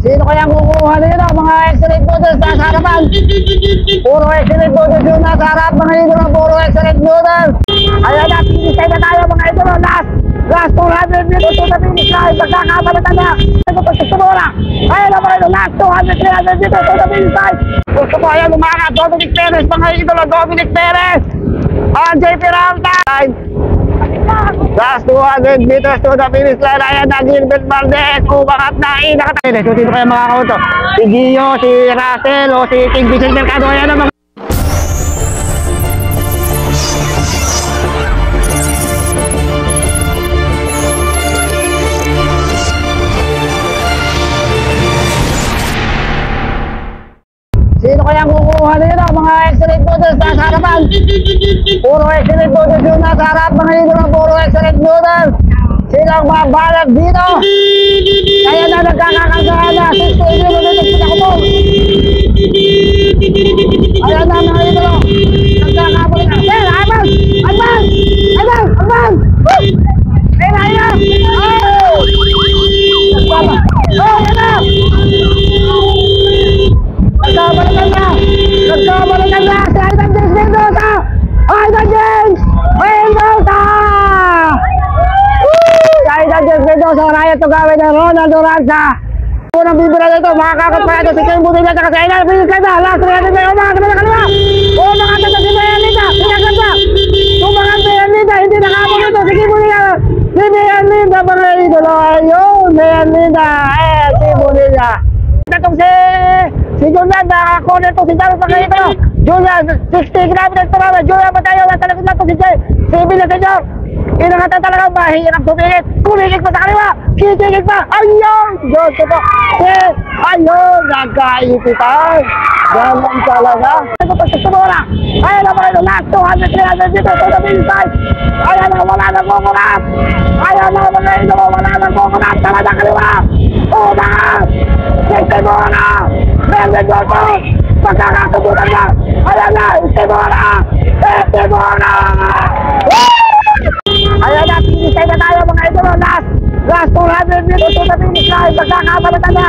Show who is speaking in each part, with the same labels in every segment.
Speaker 1: Sino kaya kukuha nito? Mga excellent noodles nasa harapan. Puro excellent noodles yung nasa harap, mga idolo. Puro excellent noodles. Ayan na, finish tayo na tayo mga idolo. Last 200 minutes to the finish line. Pagkakabalitan na. Ito gusto mo na. Ayan na mga idolo. Last 200, 300 minutes to the finish line. Gusto mo ayan umangat. Dominic Perez mga idolo. Dominic Perez. Jay Peralta. Last 200 meters to the finish line. Ayan na, Gilbert Valdez. Umangat na, inakatayin. So, sino kaya makakauto? Si Gio, si Russell, o si King Vincent Mercado. Ayan na mga... Sino kaya kukuha nito? Mga excellent noodles nasa harapan. Puro excellent noodles yung nasa harap, mga idolo. Puro excellent noodles. Sino ang mabalag dito? Kaya na nagkakakansahan na. 60 minutes na ako. Ayan na mga idolo. Nagkakabalik na. Ayan, advance! Advance! Advance! Advance! Ayan na, ayan na! Oh! Ayan na! Nagkabalikan na! Nagkabalikan na! Si Aidan James Mendoza! Aidan James Mendoza! Aidan James Mendoza! Raya ito gawin ng Ronaldo Ranza! Unang bibira na ito, makakakot pa ito si Ken Budilla at si Aidan Mendoza! Last 300 na umangat na kaliwa! Umangat na si Bayanita! Pinagat na! Umangat na Bayanita! Hindi nakabang ito si Ken Budilla! Si Bayanita mga idolo! Ayun! Bayanita! Si Budilla! Itong si Julian, nakakunin ito si Jaros mga ito. Julian, 60 kilometers per hour. Julian, patayo, nasa likod na ito si Villaseñor. Inangatan talaga, mahirap tumigit. Tumigit pa sa kaliwa. Kitigit pa. Ayun! Diyos ko po. Ayun! Nagkaipitan. Ganun talaga. Ito po, susunod. Ayan na mga ito. Last 200, 300 dito. Ito na finish line. Ayan na, wala nang kukunat. Ayan na mga ito. Wala nang kukunat. Tala na kaliwa. Umangat! Siste mo na! Melvin Bolton! Pagkakasubutan na! Ayan na! Siste mo na! Siste mo na! Ayan na! Finish tayo na tayo mga idolo! Last 200 minutes to the finish line! Pagkakabalitan na!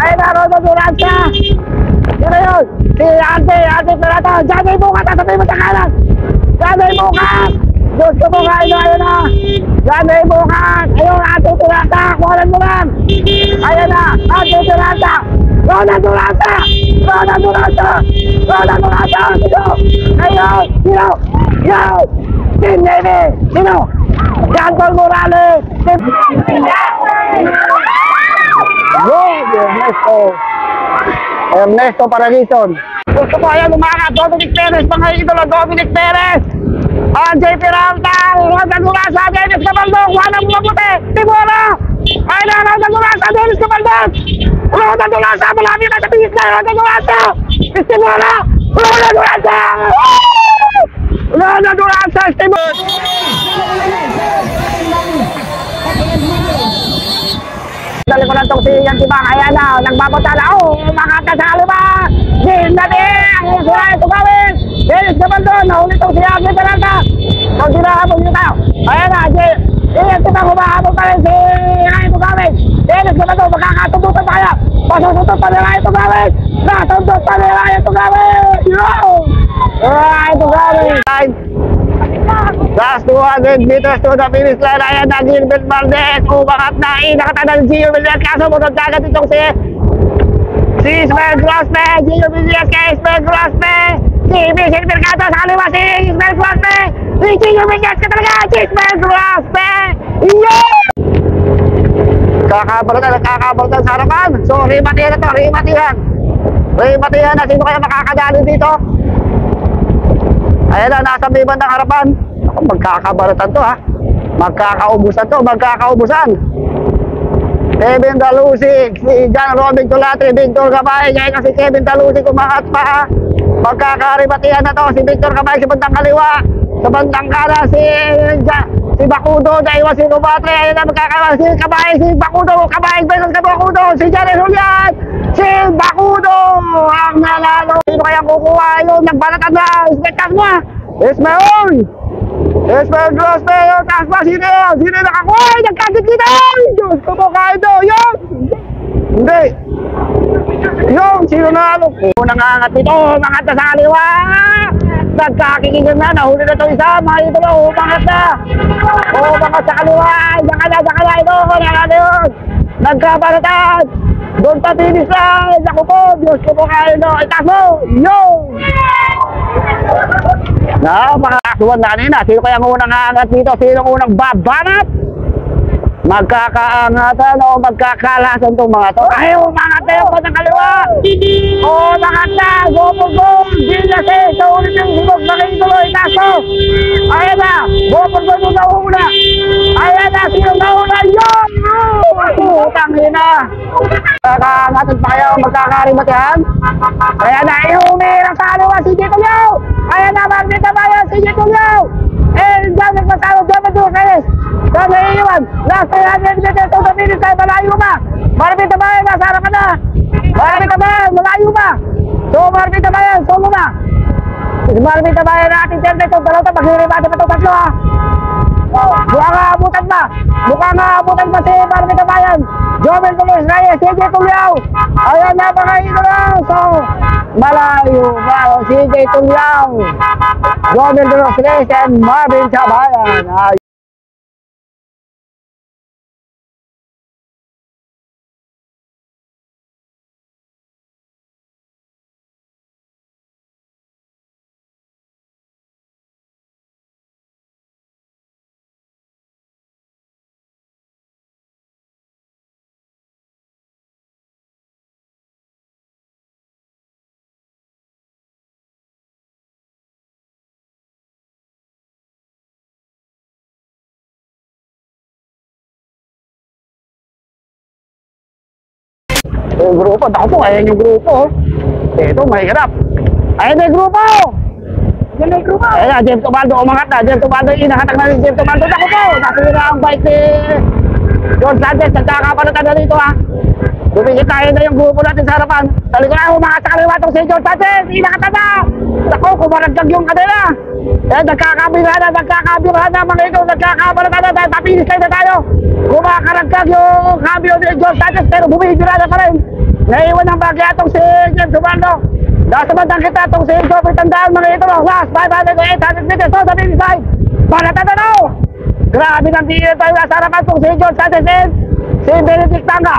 Speaker 1: Ayan na! Rodo Duranza! Sino yun? Si Ante Peralta! Janay Bukat! Sasabihin mo sa kanan! Janay Bukat! Diyos ko po kayo! Ayan na! Janay Bukat! Ayun! Ante Peralta! Kuhanan mo lang! Ayan na! Ante Peralta! Ronaldo Ranza! Ronaldo Ranza! Ronaldo Ranza! Sino? Ayun! Sino? Yo! Team Navy! Sino? Jantol Morales! Ernesto Paragison! Gusto ko ayan umangat! Dominic Perez! Mga idolo! Dominic Perez! Jay Peralta! Ronaldo Ranza! Dennis Cabaldon! Juanang mabuti! Timora! Ayan na! Ronaldo Ranza! Dennis Cabaldon! Ronaldo Ranza! Malapit na sa tingis na! Ronaldo Ranza! Estimora! Ronaldo Ranza! Ronaldo Ranza! Estimora! Dali ko lang itong si Yantibang. Ayan na! Nagbabotala! Umangat na sa kaliwa! Gindati! Ang sira ito gawin! Dennis Cabaldon! Nahuli itong si Jay Peralta! Kung sinahabol nyo tayo! Ayan na! Yantibang humahabol pa rin si Ryan Tugawin! Dennis Cabaldon! Magkakatubutan tayo! Pasusutot pa nila ito gawin! Nasuntot pa nila ito gawin! Yo! Ito gawin! Last 200 meters to the finish line. Ayan na, Gilbert Valdez. Umangat na, inakatanan si Gio Villas. Kaso munod agad itong si Ismael Grospe. Gio Villas kay Ismael Grospe. Si Vincent Mercado sa kaliwa. Si Ismael Grospe. Si Gio Villas ka talaga. Si Ismael Grospe. Yo! Kakabalitan sa harapan. So, rimatihan na to, rimatihan. Rimatihan na. Sino kaya makakadali dito? Ayan na, nasa may bandang harapan. Ako, magkakabalatan to ha. Magkakaubusan to, magkakaubusan. Kevin Dalusig, si John Robin Tulatri, Victor Cabay. Kaya kasi Kevin Dalusig umangat pa ha. Magkakarimatihan na to. Si Victor Cabay sa bandang kaliwa. Sa bandang kanan si Bakudo, daiwa si Lubatre, ayun na magkakaroon, si Kabay, si Bakudo, Kabay versus Bakudo, si Jared Julian, si Bakudo, ang nanalo. Sino kaya kukuha yun, nagbalatan na, ispektas mo ha, Ismael Grospe, yung taas pa, sino yun, nakakuha, nagkagit kita, Diyos ko po kayo, yun, Hindi. Yung, sino na ano? Unang angat dito, umangat na sa kaliwa. Nagkakikigan na, nahuli na itong isa. Mga idolo, umangat na. Umangat sa kaliwa. Diyan ka na ito. Nakano yun. Nagkabalatan. Doon pa tinis lang. Naku po, Diyos ko po kayo. Itaas mo. Yo! Makakasuhan na kanina. Sino kaya ang unang angat dito? Sino ang unang babanat? Magkakaangatan o magkakalasan itong mga to. Ay, umangat na yung patang kaliwa. Umangat na. Go. Ginase. Sa ulit yung sibog. Nakituloy. Taso. Ayan na. Go yung nauna. Ayan na. Sino nauna? Yung! Utang hina. Magkakaangatan pa kayo. Magkakarimatihan. Ayan na. Iumirang sa kaliwa. Si Jito Liao. Ayan na. Magdita bayan. Si Jito Liao. Diyan nagpasalo. Diyan nagpasalo. Saan na iiwan? Last 300 meters to the finish line, malayo pa. Marapit na bayan, nasa harap ka na. Marapit na bayan, malayo pa. So, marapit na bayan, solo na. Marapit na bayan na ating tente itong dalawa. Maglilipati pa itong tatlo ha. Mukhang aabutan pa. Mukhang aabutan pa si marapit na bayan. Jomel Tulis Reyes, CJ Tuliao. Ayan na mga idolo. So, malayo pa. CJ Tuliao. Jomel Tulis Reyes and Marvin Sabayan. Yung grupo, ako po, ayan yung grupo. Ito, mahirap. Ayan yung grupo! Ayan yung grupo! Ayan, James Tobaldo, umangat na. James Tobaldo, inahatak na rin James Tobaldo. Ako po, nasira ang bike ni George Sanchez. Nagkakapalatan na dito ha. Dumikit tayo na yung grupo natin sa harapan. Sa likod na, umangat sa kaliwa itong si George Sanchez. Inahatak na! Ako, kumaragdag yung kanila. Eh, nagkakabirahan na mga ito. Nagkakapalatan na dahil papinis tayo na tayo. Kumakaragdag yung cambio ni George Sanchez pero bumibirada pa rin. Naiwan ng bagay atong si James Tobaldo. Nasa bandang kita atong si Geoffrey Tandaan mga ito. Last 500 to 800 meters. So sa finish line. Panatatanaw. Grabe ng tingin tayo nasa harapan itong si George Sanchez and si Benedict Tanga.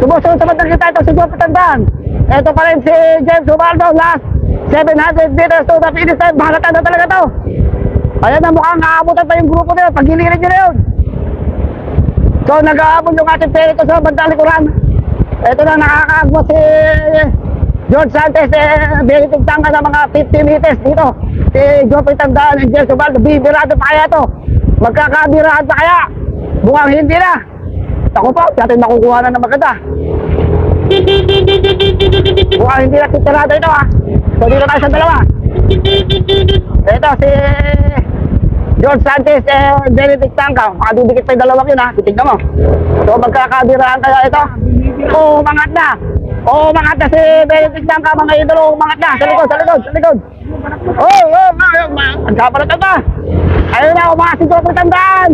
Speaker 1: Sumusunod sa bandang kita itong si Geoffrey Tandaan. Ito pa rin si James Tobaldo. Last 700 meters to the finish line. Panatatanaw talaga to. Ayan na mukhang aabutan pa yung grupo nila. Pagilirin nyo na yun. So nag-aabot yung ating perito sa bandang likuran. Ito na nakakaagwa si George Sanchez Benedict Tanga sa mga 50 meters dito. Si Geoffrey Tandaan and James Tobaldo. Bibirado pa kaya to. Magkakabirahan pa kaya. Mukhang hindi na. Ako po, natin makukuha na ng maganda. Mukhang hindi na titirado ito ha. So dito tayo sa dalawa. Ito si George Sanchez Benedict Tanga. Makadidikit pa yung dalawang yun ha. Titignan mo. So magkakabirahan kaya ito. Umangat na. Umangat na si Benedict Tanga mga idolo. Umangat na. Sa likod. Magkapalatan pa. Ayun na, umangat si Geoffrey Tandaan.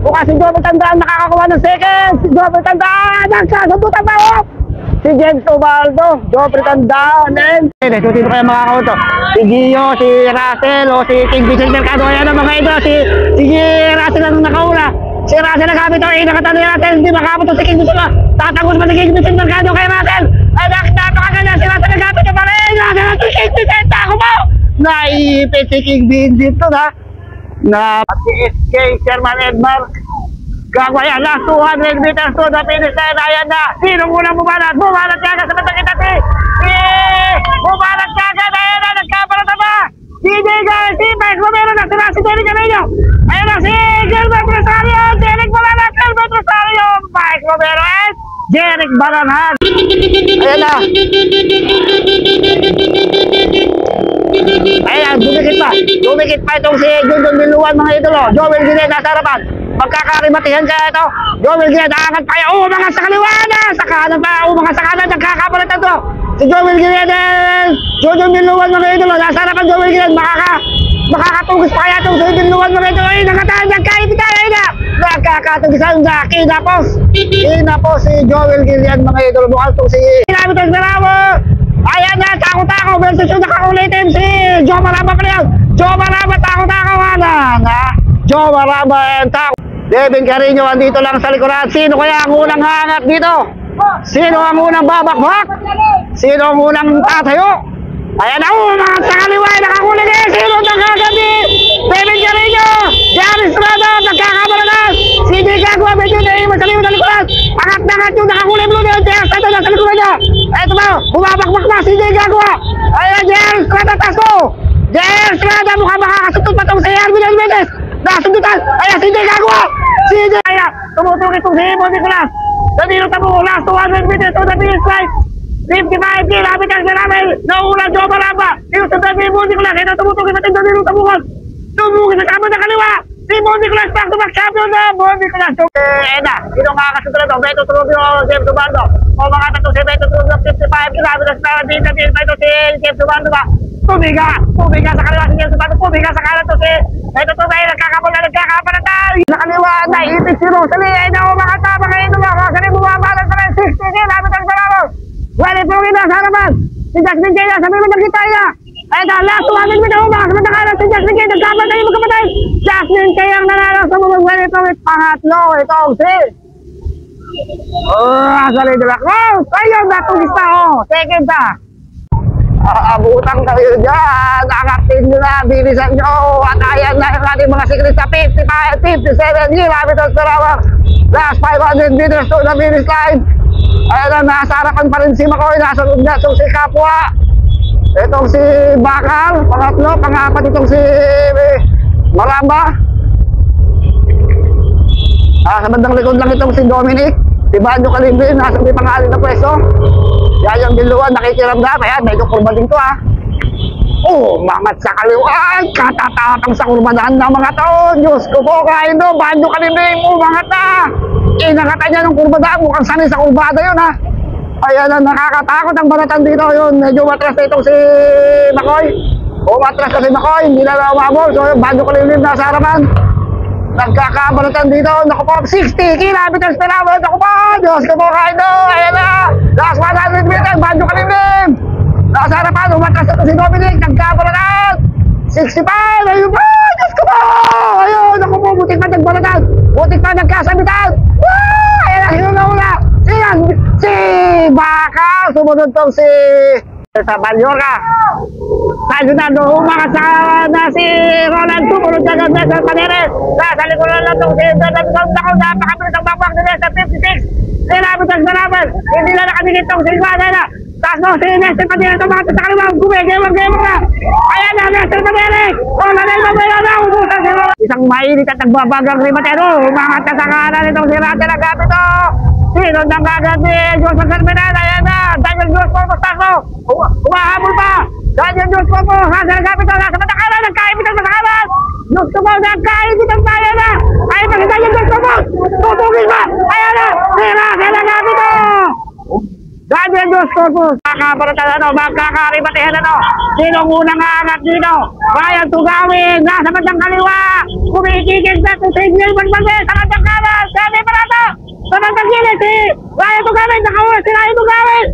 Speaker 1: Bukas si Geoffrey Tandaan nakakakuha ng second. Si Geoffrey Tandaan. Nagsasabutan pa ho. Si James Tobaldo. Geoffrey Tandaan. Ito kaya makakauto. Si Gio, si Russell, o si King Vincent Mercado. Ayan ang mga idolo. Si Russell ang nakauna. Si Russell nagamit ang inakatan ni Russell. Hindi makapot si King Vincent. Tatagos pa si King Vincent Mercado kay Russell. Ay napakaganda si Russell nagamit ang parin. Russell si King Vincent. Ako mo. Naipit si King Vincent to na. Na si SK Sherman Edmar. Gagawin last 200 meters to the finish line. Ayan na. Sinong unang bumalat? Bumalat ka sa batang kita. Bumalat ka. Ayan na. Nagkapalat na. DJ Garcia. Mike Romero na. Sila si Derek Galeño. Ayan na si Gilbert Rosario. Derek Balanas. Gilbert Rosario. Mike Romero and Derek Balanas. Ayan na. Ayan, dumikit pa itong si Jundon Biluan mga idolo. Joel Guinet nasa harapan. Magkakarimatihan kaya ito. Joel Guinet, aangat pa yan. Umangat sa kaliwa na. Sa kanan pa, umangat sa kanan. Nagkakapalitan to. Si Joel Guinet and Jundon Biluan mga idolo. Nasa harapan Joel Guinet. Makakatugos pa kaya itong si Biluan mga idolo. Ay, nakatahan. Nagkaipitan. Ay na. nagkakatagisan sa Kinapos. Kinapos si Joel Gillian, mga idol. Mukhang itong si Kilometers per hour. Ayan na, takot-tako. Versus yung nakakulitin si Joe Maraba pa rin. Joe Maraba, takot-tako. Joe Maraba and takot. Devin Carino, andito lang sa likuran. Sino kaya ang unang hangat dito? Sino ang unang babakbak? Sino ang unang tatayo? Ayan na, mga sa kaliwa, nakakulit eh. Sino nakagabi? Devin Carino, Jerry Estrada, nagkakabalatan. Si J. Gagua, medyo na iwan sa liwan na likuran. Angat-angat yung nakakulit blue na Jerry Estrada nasa likuran niya. Ito ba, bumabakbak na si J. Gagua. Ayan, Jerry Estrada, taso. Jerry Estrada, mukhang makakasutod pa itong si Arvin Almedes. Nasundutan, ayan si J. Gagua. Si J. Ayan, tumutok itong si Ibon Nicolas. Danilo Tabo, last 200 meters to the finish line. 55 kilometers na namin. Nauulang Joe Maraba. Sinusundan si Ibon Nicolas. Ito tumutok itong Danilo Tabo. Tumugin sa kamon ng kaliwa. Si Ibon Nicolas, back to back champion na Ibon Nicolas. Eda, sino makakasunod ito? Beto Trubio, James Ubando. O mga tatlo si Beto Trubio, 55 kilometers na dito si James Ubando ba? Tumiga sa kaliwa si James Ubando. Tumiga sa kanan to si Beto Trubio. Nagkakapalatay. Sa kaliwa na itis si Rosalie. Ay na mga tama kayo ito mga kasi bumabalan sa 60 kilometers per hour. Wala po kita sa harapan. Si Jasmine Kaya, sabi mo nakita niya. Ay ito, last 200 meters ako mga kamatakalan. Si Jasmine Kaya, nagkapatay mo kapatay. Jasmine Kaya ang nanalo sa mga wala po with pangatlo. Ito ang si Rosalie de la Cruz. Ayun, natugis na ako. Second pa. Abutang kayo dyan. Angatin nyo na, bilisan nyo. At ayan na yung ating mga secret sa 55, 57 kilometers per hour. Last 500 meters to the finish line. Ayan na, nasa harapan pa rin si Makoy. Nasa loob na itong si Kapwa. Itong si Bakal. Pangatlo, pangapat itong si Maramba. Sa bandang likod lang itong si Dominic. Si Banjo Kalimbin, nasa may pangalan na pwesto. Yan yung biluan, nakikiramdam. Ayan, medyo kurba din to mangat sa kaliwa. Ay, katatatang sa kurbadan ng mga tao. Diyos ko po, kain do. Banjo Kalimbin, mangat na. Inangatan niya ng kurbadaan. Mukhang sanay sa kurbada yun Ayan na, nakakatakot ang baratan dito. Yun, medyo matras na itong si Makoy. Matras na si Makoy. Hindi na umabol. So, Banjo Kalimbin nasa harapan. Nagkakabalatan dito. Naku po, 60 kilometers per hour. Naku po, Diyos ko po kain do. Ayan na, last 100 meters. Banjo Kalimbin. Nasa harapan, umatras na si Dominic. Nagkabalatan. 65. Ayun po, Diyos ko po. Ayun, naku po, butik pa nagbalatan. Butik pa nagkasabitan. Ayan na, sino na una? Si Baka. Sumunod tong si sa Mallorca. Tayo na doon na si Roland. Sumunod na ganda sa Paneres. Nasa likuran lang itong si Donald Gauntako. Napakabilis ang babak nila sa 56 kilometers per hour. Hindi na nakadikit itong si Iguana na. Tapos no, si Nestor Paneres ang mga sa kaliwang. Gumegewag na. Ayan na, Nestor Paneres. Nanay mamaya na. Umusan si Roland. Isang mainit at nagbabagang rimatero. Umangat na sa kanan itong si Rate na Gapito. Sino nang gagabi? Diyos ang Sarmenan. Ayan na. Daniel Diyos po. Mustaso. Humahabol pa. Daniel Diyos po. Rate na Gapito. Nasa matakalan. Nagkaibitan matakalan. Diyos ko po. Nagkaibitan tayo na. Ayan pa si Daniel Diyos po. Tutugin pa. Ayan na. Si Rate na Gapito. Daniel Diyos ko po. Magkakabaratan magkakaribatehan Sinong unang aangat dito? Bayan Tugawin. Nasa bandang kaliwa. Kumikikig na si Signal Banbangge. Sa bandang kanan. Sabi Parata. Sa bandang gilid si Bayan Tugawin. Nakauna si Ryan Tugawin.